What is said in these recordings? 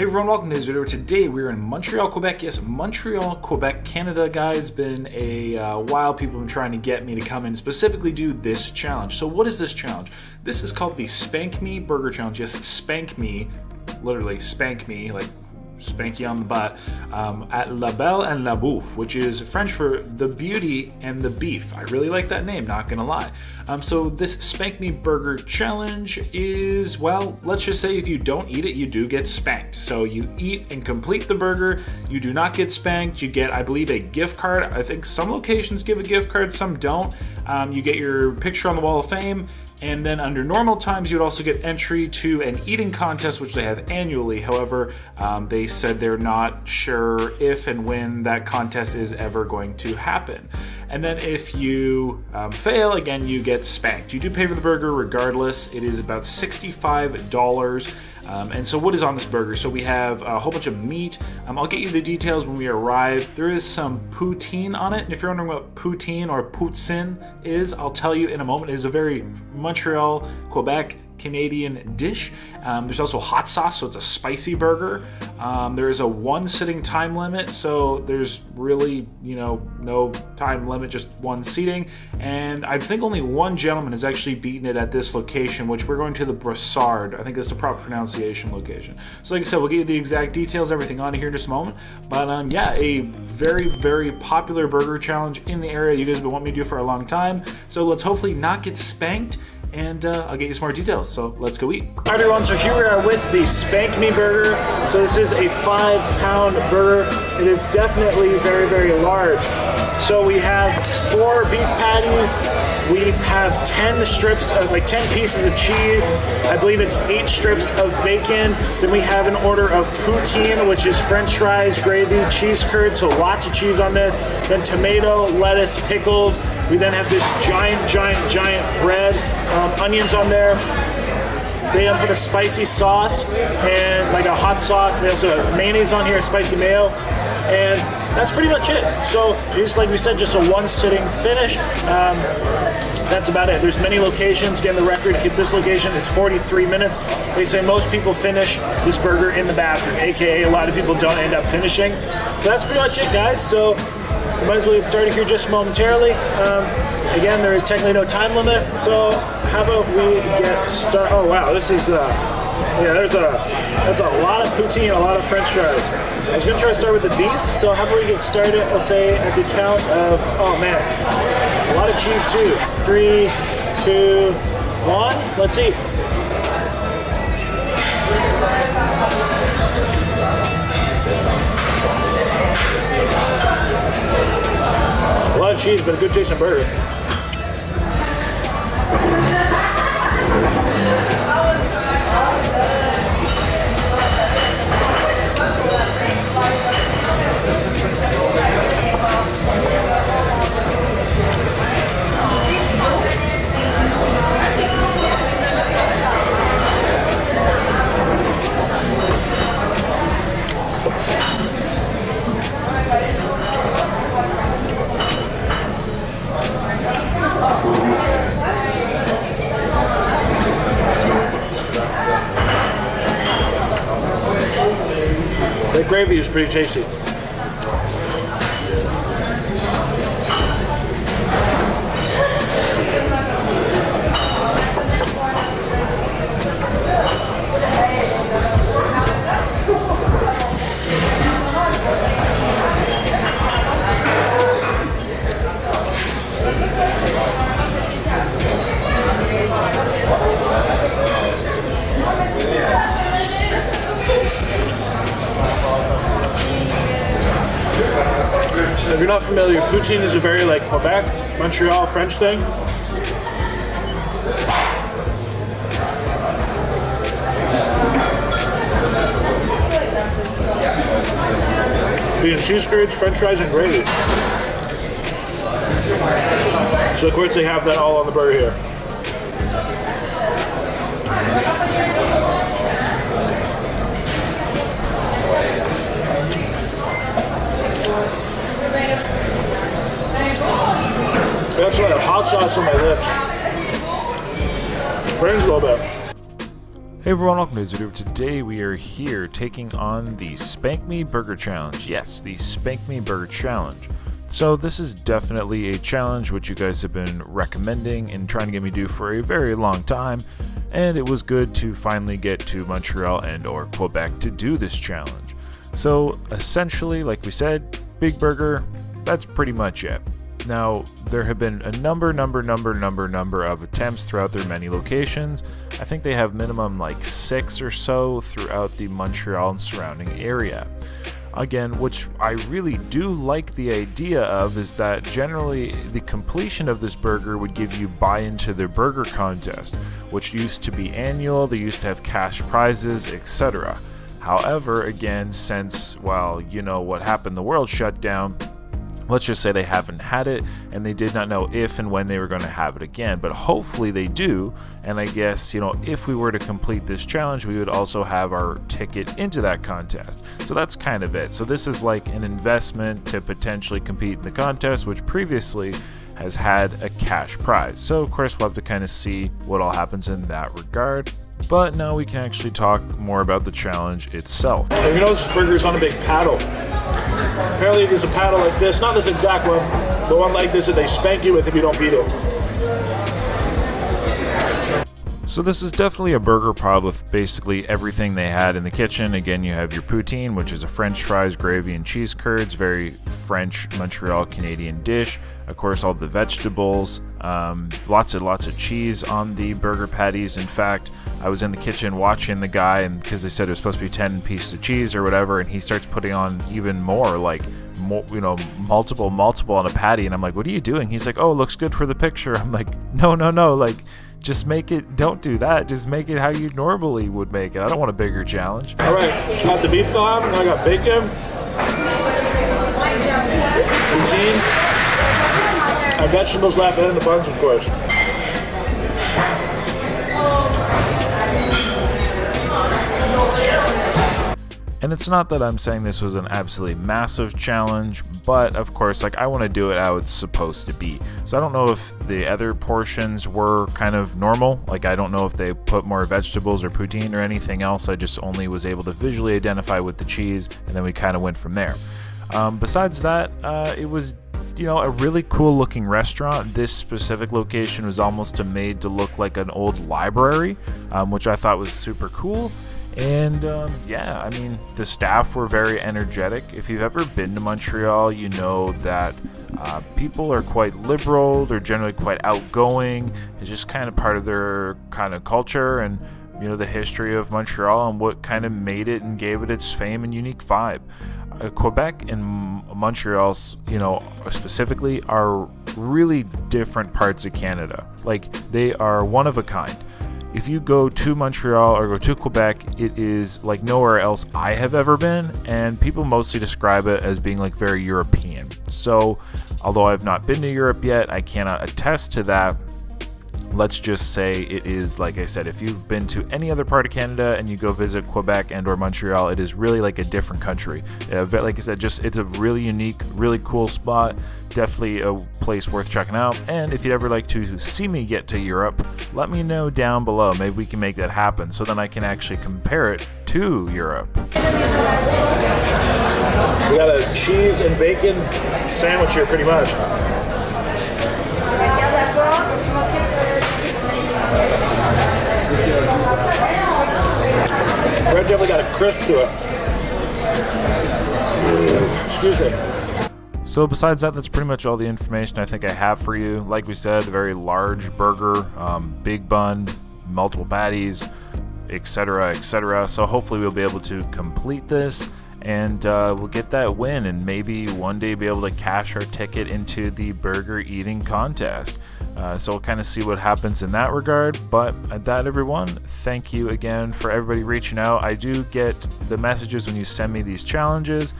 Hey everyone, welcome to this video. Today we're in Montreal, Quebec. Yes, Montreal, Quebec, Canada, guys. Been a while. People have been trying to get me to come and specifically do this challenge. So what is this challenge? This is called the Spank Me Burger Challenge. Yes, spank me, literally spank me, like spank you on the butt, at La Belle and La Bouffe, which is French for the beauty and the beef. I really like that name, not gonna lie. So this Spank Me Burger Challenge is, well, let's just say if you don't eat it, you do get spanked. So you eat and complete the burger, you do not get spanked. You get, I believe, a gift card. I think some locations give a gift card, some don't. You get your picture on the wall of fame, and then under normal times, you would also get entry to an eating contest, which they have annually. However, they said they're not sure if and when that contest is ever going to happen. And then if you fail, again, you get spanked. You do pay for the burger regardless. It is about $65. And so what is on this burger? So we have a whole bunch of meat. I'll get you the details when we arrive. There is some poutine on it. And if you're wondering what poutine or poutine is, I'll tell you in a moment. It is a very Montreal, Quebec, Canadian dish. There's also hot sauce, so it's a spicy burger. There is a one sitting time limit, so there's really, no time limit, just one seating. And I think only one gentleman has actually beaten it at this location, which we're going to the Brassard. I think that's the proper pronunciation location. So like I said, we'll get you the exact details, everything on here in just a moment. But yeah, a very, very popular burger challenge in the area you guys have been wanting me to do for a long time. So let's hopefully not get spanked, and I'll get you some more details, so let's go eat. All right, everyone, so here we are with the Spank Me Burger. So this is a 5-pound burger. It is definitely very, very large. So we have 4 beef patties. We have 10 strips of, 10 pieces of cheese. I believe it's 8 strips of bacon. Then we have an order of poutine, which is French fries, gravy, cheese curd, so lots of cheese on this. Then tomato, lettuce, pickles. We then have this giant bread, onions on there. They put a spicy sauce and like a hot sauce. They also have mayonnaise on here, spicy mayo, and that's pretty much it. So it's like we said, just a one sitting finish. That's about it. There's many locations. Again, the record at this location is 43 minutes. They say most people finish this burger in the bathroom, aka a lot of people don't end up finishing. But that's pretty much it, guys. So we might as well get started here just momentarily. Again, there is technically no time limit, so how about we get started? Oh wow, this is that's a lot of poutine, a lot of French fries. I was gonna try to start with the beef, so how about we get started? I'll say at the count of, oh man, a lot of cheese too. 3, 2, 1. Let's eat. A lot of cheese, but a good tasting burger. The gravy is pretty tasty. If you're not familiar, poutine is a very Quebec, Montreal, French thing. Being cheese curds, French fries, and gravy. So of course they have that all on the burger here. That's right, hot sauce on my lips. Burns a little bit. Hey everyone, welcome to this video. Today we are here taking on the Spank Me Burger Challenge. Yes, the Spank Me Burger Challenge. So this is definitely a challenge which you guys have been recommending and trying to get me to do for a very long time, and it was good to finally get to Montreal and or Quebec to do this challenge. So essentially, like we said, big burger, that's pretty much it. Now, there have been a number of attempts throughout their many locations. I think they have minimum like 6 or so throughout the Montreal and surrounding area. Again, which I really do like the idea of is that generally the completion of this burger would give you buy-in to their burger contest, which used to be annual, they used to have cash prizes, etc. However, again, since, well, you know what happened, the world shut down, let's just say they haven't had it, and they did not know if and when they were going to have it again, but hopefully they do. And I guess, you know, if we were to complete this challenge, we would also have our ticket into that contest. So that's kind of it. So this is like an investment to potentially compete in the contest, which previously has had a cash prize. So of course we'll have to kind of see what all happens in that regard. But now we can actually talk more about the challenge itself. You know, this burger's on a big paddle. Apparently there's a paddle like this, not this exact one, but one like this that they spank you with if you don't beat it. So this is definitely a burger pod with basically everything they had in the kitchen. Again, you have your poutine, which is a French fries, gravy, and cheese curds, very French Montreal Canadian dish. Of course, all the vegetables, lots of cheese on the burger patties. In fact, I was in the kitchen watching the guy, and because they said it was supposed to be 10 pieces of cheese or whatever, and he starts putting on even more, like multiple on a patty, and I'm like, what are you doing? He's like, oh, it looks good for the picture. I'm like, no, like, just make it, don't do that, just make it how you normally would make it. I don't want a bigger challenge. All right, got the beef collab, and I got bacon, poutine, and vegetables left, and then the buns, of course. And it's not that I'm saying this was an absolutely massive challenge, but of course, like, I want to do it how it's supposed to be. So I don't know if the other portions were kind of normal. Like, I don't know if they put more vegetables or poutine or anything else. I just only was able to visually identify with the cheese, and then we kind of went from there. Besides that, it was, you know, a really cool looking restaurant. This specific location was almost made to look like an old library, which I thought was super cool. And yeah, I mean, the staff were very energetic. If you've ever been to Montreal, you know that people are quite liberal. They're generally quite outgoing. It's just kind of part of their kind of culture and, you know, the history of Montreal and what kind of made it and gave it its fame and unique vibe. Quebec and Montreal, you know, specifically, are really different parts of Canada. Like, they are one of a kind. If you go to Montreal or go to Quebec, it is like nowhere else I have ever been, and people mostly describe it as being like very European. So, although I've not been to Europe yet, I cannot attest to that. Let's just say it is, like I said, if you've been to any other part of Canada and you go visit Quebec and or Montreal, it is really like a different country. Like I said, just it's a really unique, really cool spot. Definitely a place worth checking out. And if you'd ever like to see me get to Europe, let me know down below. Maybe we can make that happen so then I can actually compare it to Europe. We got a cheese and bacon sandwich here, pretty much. Bread definitely got a crisp to it. Excuse me. So besides that, that's pretty much all the information I think I have for you. Like we said, a very large burger, big bun, multiple patties, etc. So hopefully we'll be able to complete this, and we'll get that win, and maybe one day be able to cash our ticket into the burger eating contest. So we'll kind of see what happens in that regard. But at that, everyone, thank you again for everybody reaching out. I do get the messages when you send me these challenges.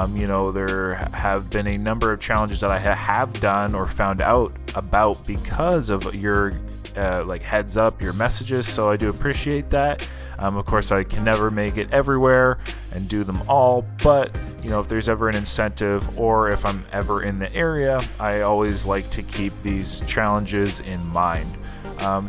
You know, there have been a number of challenges that I have done or found out about because of your like heads up, your messages. So I do appreciate that. Of course, I can never make it everywhere and do them all, but you know, if there's ever an incentive or if I'm ever in the area, I always like to keep these challenges in mind.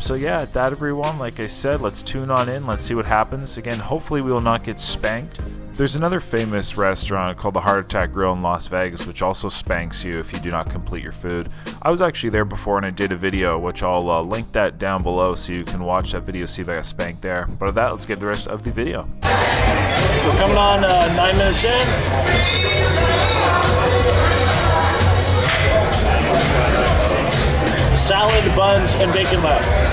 So yeah, that everyone, like I said, let's tune on in, let's see what happens. Again, hopefully we will not get spanked. There's another famous restaurant called the Heart Attack Grill in Las Vegas, which also spanks you if you do not complete your food. I was actually there before and I did a video, which I'll link that down below so you can watch that video, see if I got spanked there. But with that, let's get the rest of the video. We're coming on 9 minutes in. Salad, buns, and bacon left.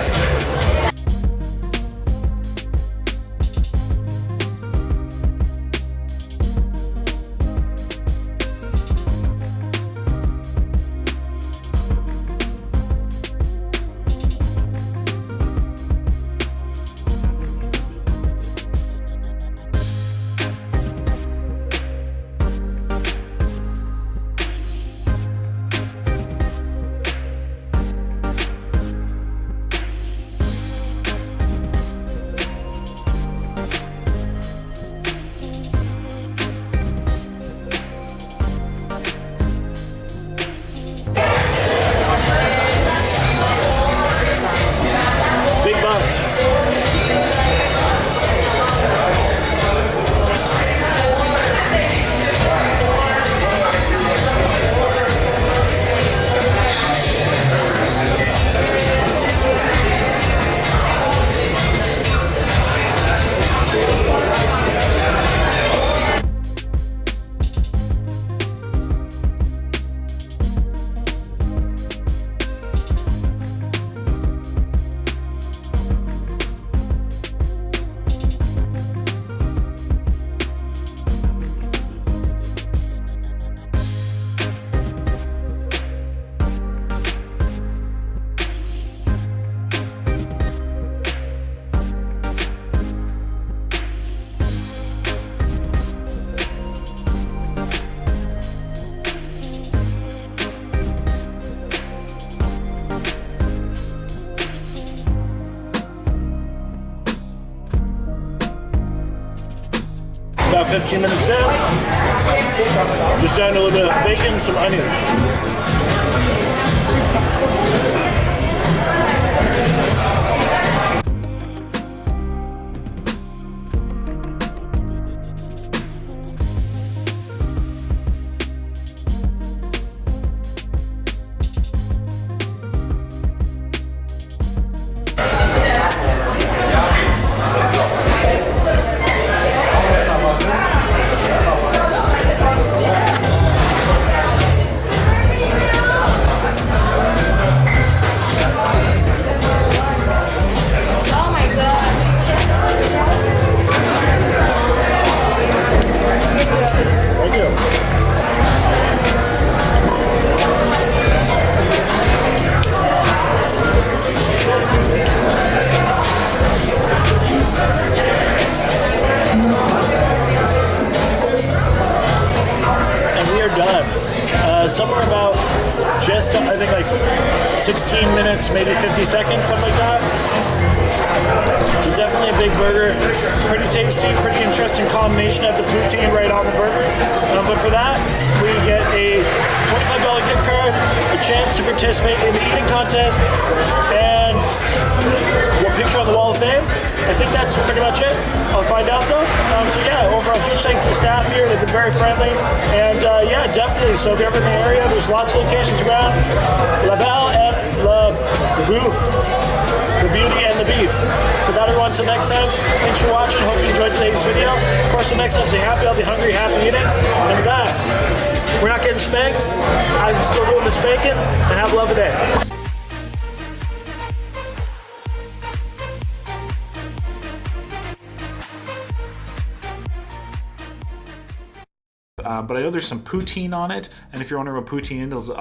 About 15 minutes in, just adding a little bit of bacon, some onions. Somewhere about just, I think, like 16 minutes, maybe 50 seconds, something like that. So definitely a big burger. Pretty tasty, pretty interesting combination of the poutine right on the burger. But for that, we get a $25 gift card, a chance to participate in the eating contest, and a picture on the Wall of Fame. I think that's pretty much it. I'll find out though. So yeah, overall huge thanks to the staff here. They've been very friendly. And yeah, definitely. So if you're ever in the area, there's lots of locations around. La Belle and La Bouffe. The beauty and the beef. So that everyone, until next time, thanks for watching. Hope you enjoyed today's video. Of course, the next time, stay happy, I'll be hungry, happy eating. And with that, we're not getting spanked. I'm still doing the spanking. And have a lovely day. But I know there's some poutine on it, and if you're wondering what poutine is,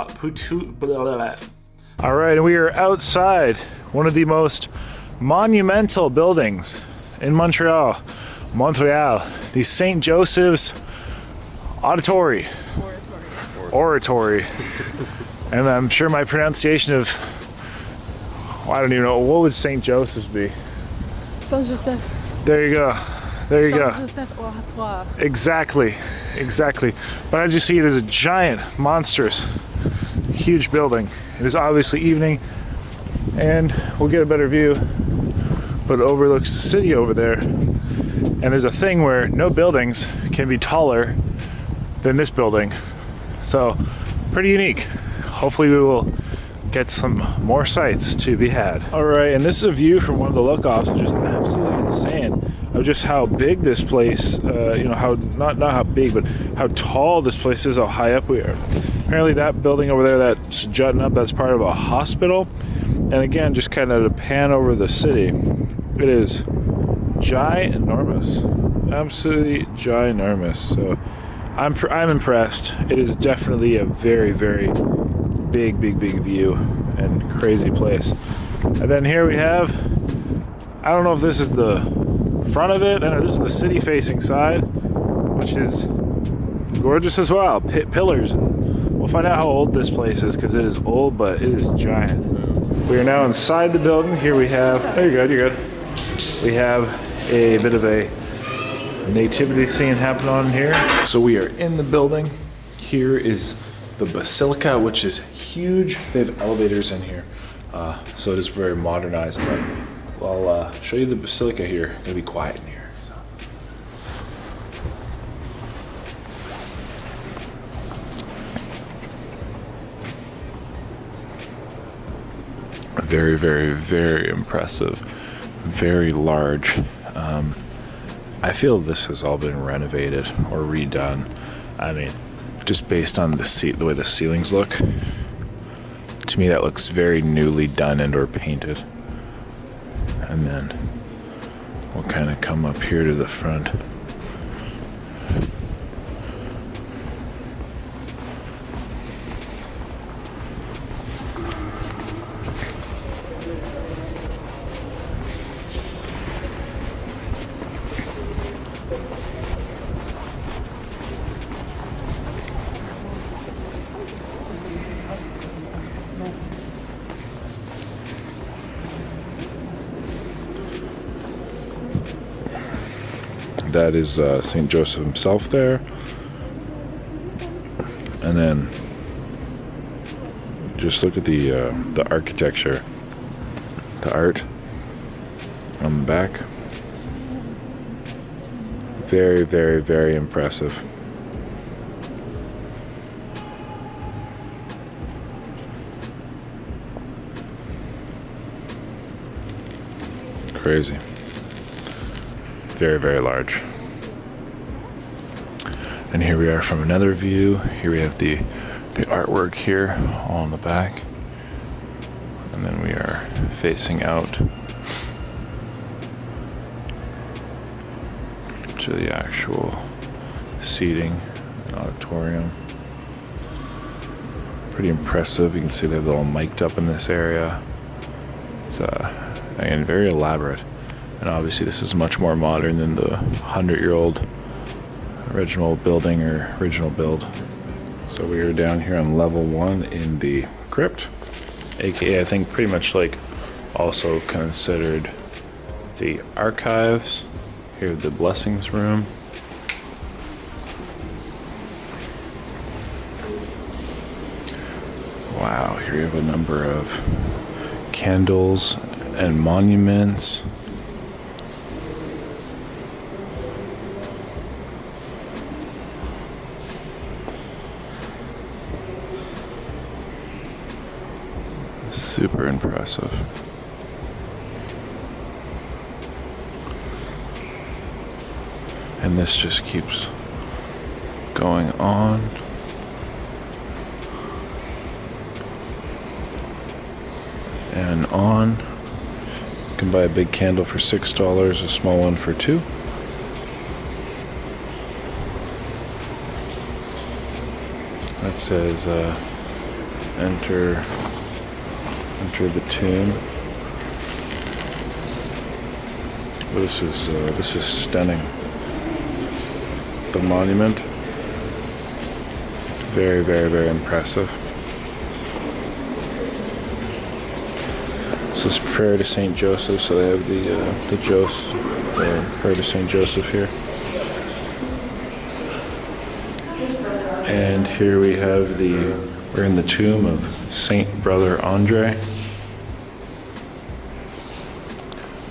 All right, and we are outside one of the most monumental buildings in Montreal, the St. Joseph's Oratory. And I'm sure my pronunciation of, I don't even know, what would St. Joseph's be? Saint Joseph. There you go. There you go. Saint Joseph Oratoire. Exactly. But as you see, it is a giant, monstrous, huge building. It is obviously evening. and we'll get a better view, but it overlooks the city over there. And there's a thing where no buildings can be taller than this building. So pretty unique. Hopefully we will get some more sights to be had. All right, and this is a view from one of the look-offs, just absolutely insane of just how big this place, how not how big, but how tall this place is, how high up we are. Apparently that building over there that's jutting up, that's part of a hospital. And again, just kind of to pan over the city, it is ginormous, absolutely ginormous. So I'm impressed. It is definitely a very, very big view and crazy place. And then here we have, I don't know if this is the front of it, and this is the city facing side, which is gorgeous as well. Pillars. We'll find out how old this place is, because it is old, but it is giant. We are now inside the building. Here we have, oh, you're good. We have a bit of a nativity scene happening on here. So we are in the building. Here is the basilica, which is huge. They have elevators in here, so it is very modernized. But I'll show you the basilica here. It's gonna be quiet in here. So. Very, very, very impressive. Very large. I feel this has all been renovated or redone. I mean, just based on the way the ceilings look, to me that looks very newly done and or painted. And then we'll kind of come up here to the front. That is St. Joseph himself there. And then just look at the architecture, the art on the back. Very, very, very impressive. Crazy. Very, very large. And here we are from another view. Here we have the artwork here all on the back. And then we are facing out to the actual seating auditorium. Pretty impressive. You can see they're all mic'd up in this area. It's again, very elaborate. And obviously this is much more modern than the 100-year-old original building or original build. So we are down here on level 1 in the crypt, aka I think pretty much like also considered the archives. Here the blessings room. Wow, here you have a number of candles and monuments. Super impressive. And this just keeps going on. And on. You can buy a big candle for $6, a small one for $2. That says enter the tomb. This is stunning. The monument, very, very, very impressive. This is prayer to St. Joseph, so they have the prayer to St. Joseph here. And here we have we're in the tomb of Saint Brother Andre.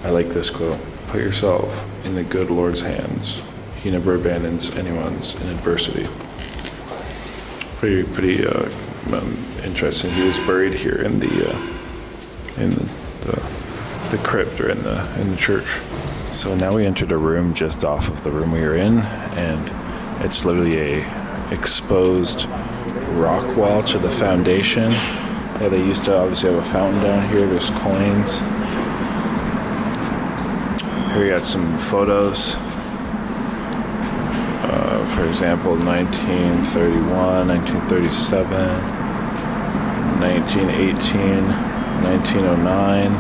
I like this quote. Put yourself in the good Lord's hands. He never abandons anyone's in adversity. Pretty interesting. He was buried here in the crypt, or in the church. So now we entered a room just off of the room we were in, and it's literally a exposed rock wall to the foundation. Yeah, they used to obviously have a fountain down here. There's coins. Here we got some photos. For example, 1931, 1937, 1918, 1909.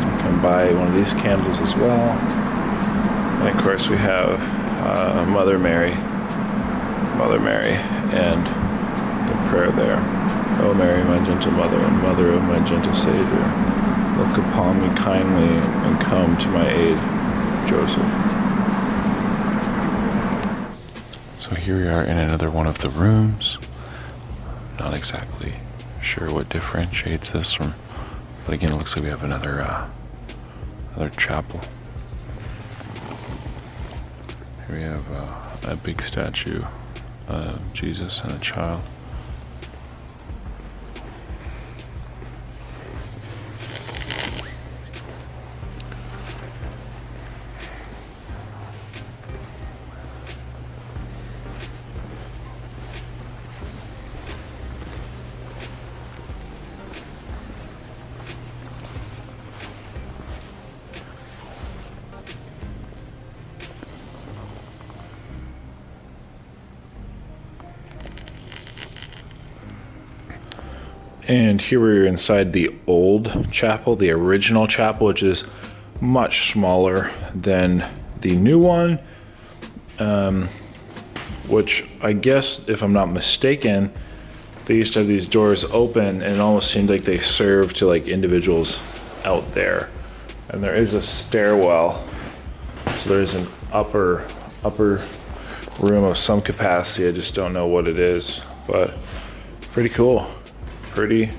You can buy one of these candles as well. And of course we have Mother Mary, and the prayer there. O Mary, my gentle mother, and mother of my gentle Savior, look upon me kindly and come to my aid, Joseph. So here we are in another one of the rooms. Not exactly sure what differentiates this from, but again, it looks like we have another chapel. Here we have a big statue of Jesus and a child. And here we're inside the old chapel, the original chapel, which is much smaller than the new one. Which I guess, if I'm not mistaken, they used to have these doors open, and it almost seemed like they served to like individuals out there. And there is a stairwell, so there's an upper room of some capacity. I just don't know what it is, but pretty cool. Pretty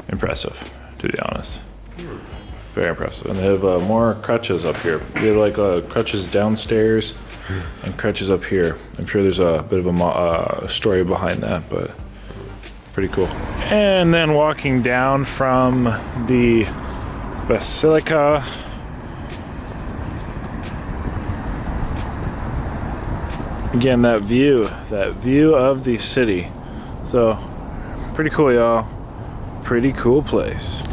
impressive, to be honest. Very impressive. And they have more crutches up here. They have like crutches downstairs and crutches up here. I'm sure there's a bit of a story behind that, but pretty cool. And then walking down from the Basilica, again, that view of the city. So pretty cool, y'all. Pretty cool place.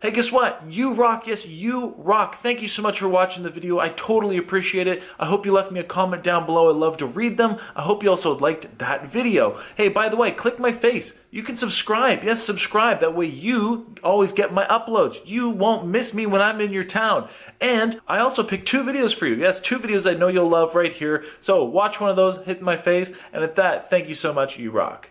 Hey, guess what? You rock. Yes, you rock. Thank you so much for watching the video. I totally appreciate it. I hope you left me a comment down below. I'd love to read them. I hope you also liked that video. Hey, by the way, click my face. You can subscribe. Yes, subscribe. That way you always get my uploads. You won't miss me when I'm in your town. And I also picked 2 videos for you. Yes, 2 videos I know you'll love right here. So watch one of those, hit my face. And at that, thank you so much. You rock.